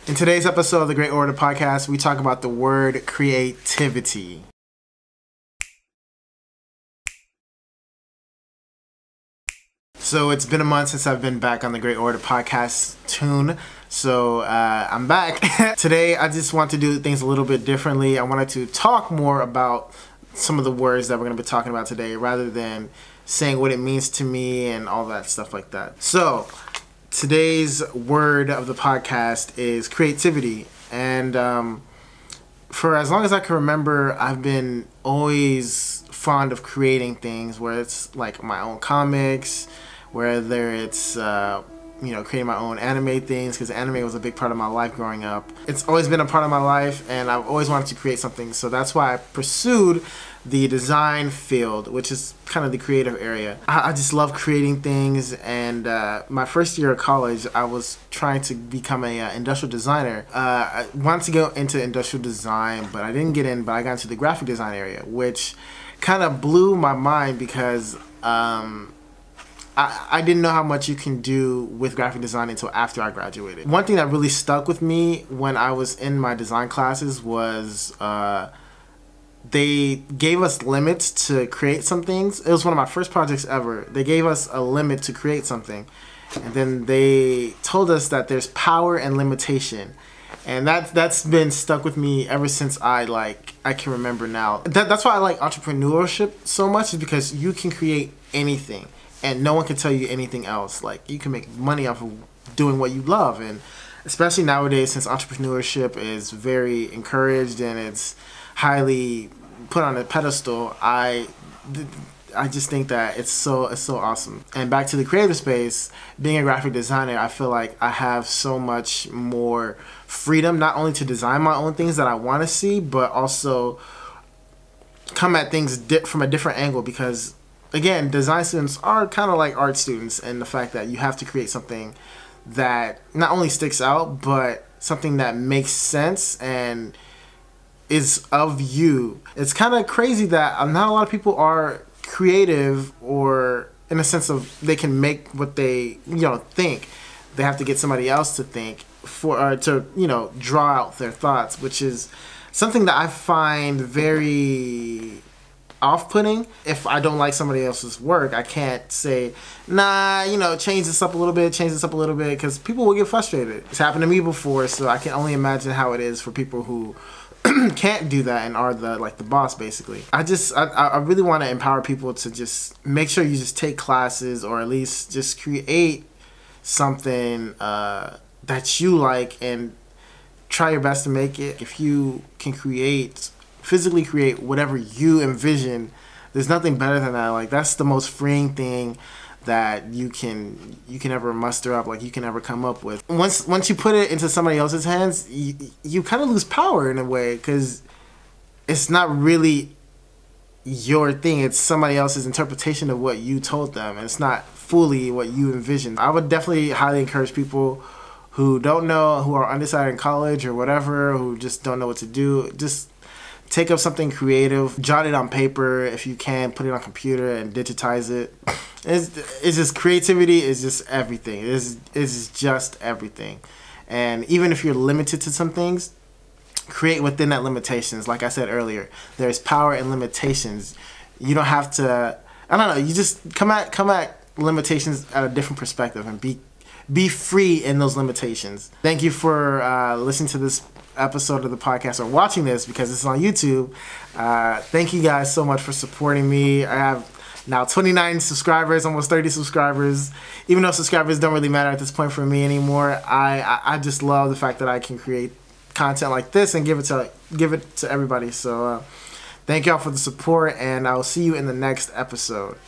In today's episode of the Great Orator Podcast, we talk about the word creativity. So it's been a month since I've been back on the Great Orator Podcast tune. So I'm back. Today I just want to do things a little bit differently. I wanted to talk more about some of the words that we're going to be talking about today rather than saying what it means to me and all that stuff like that. So today's word of the podcast is creativity. And for as long as I can remember, I've been always fond of creating things, where it's like my own comics, whether it's creating my own anime things, because anime was a big part of my life growing up. It's always been a part of my life, and I've always wanted to create something. So that's why I pursued the design field, which is kind of the creative area. I just love creating things, and my first year of college, I was trying to become a industrial designer. I wanted to go into industrial design, but I didn't get in, but I got into the graphic design area, which kind of blew my mind because I didn't know how much you can do with graphic design until after I graduated. One thing that really stuck with me when I was in my design classes was they gave us limits to create some things. It was one of my first projects ever. They gave us a limit to create something, and then they told us that there's power and limitation. And that's been stuck with me ever since I can remember now. That's why I like entrepreneurship so much, is because you can create anything and no one can tell you anything else. Like, you can make money off of doing what you love, and especially nowadays, since entrepreneurship is very encouraged and it's highly put on a pedestal, I just think that it's so awesome. And back to the creative space, being a graphic designer, I feel like I have so much more freedom, not only to design my own things that I want to see, but also come at things from a different angle, because again, design students are kind of like art students, and the fact that you have to create something that not only sticks out, but something that makes sense and is of you. It's kind of crazy that not a lot of people are creative, or in a sense of they can make what they think. They have to get somebody else to think to draw out their thoughts, which is something that I find very off-putting. If I don't like somebody else's work, I can't say, nah, change this up a little bit, because people will get frustrated. It's happened to me before, so I can only imagine how it is for people who can't do that and are the boss, basically. I really want to empower people to just make sure you just take classes, or at least just create something that you like, and try your best to make it. If you can physically create whatever you envision, there's nothing better than that. Like, that's the most freeing thing that you can ever muster up, you can ever come up with. Once you put it into somebody else's hands, you kind of lose power in a way, because it's not really your thing. It's somebody else's interpretation of what you told them, and it's not fully what you envisioned. I would definitely highly encourage people who don't know, who are undecided in college or whatever, who just don't know what to do, just take up something creative, jot it on paper if you can, put it on computer and digitize it. It's just, creativity is just everything. It's just everything. And even if you're limited to some things, create within that limitations. Like I said earlier, there's power in limitations. You don't have to, you just come at limitations at a different perspective and be free in those limitations. Thank you for listening to this episode of the podcast, or watching this because it's on YouTube. Thank you guys so much for supporting me. I have now 29 subscribers, almost 30 subscribers. Even though subscribers don't really matter at this point for me anymore, I just love the fact that I can create content like this and give it to everybody. So thank y'all for the support, and I will see you in the next episode.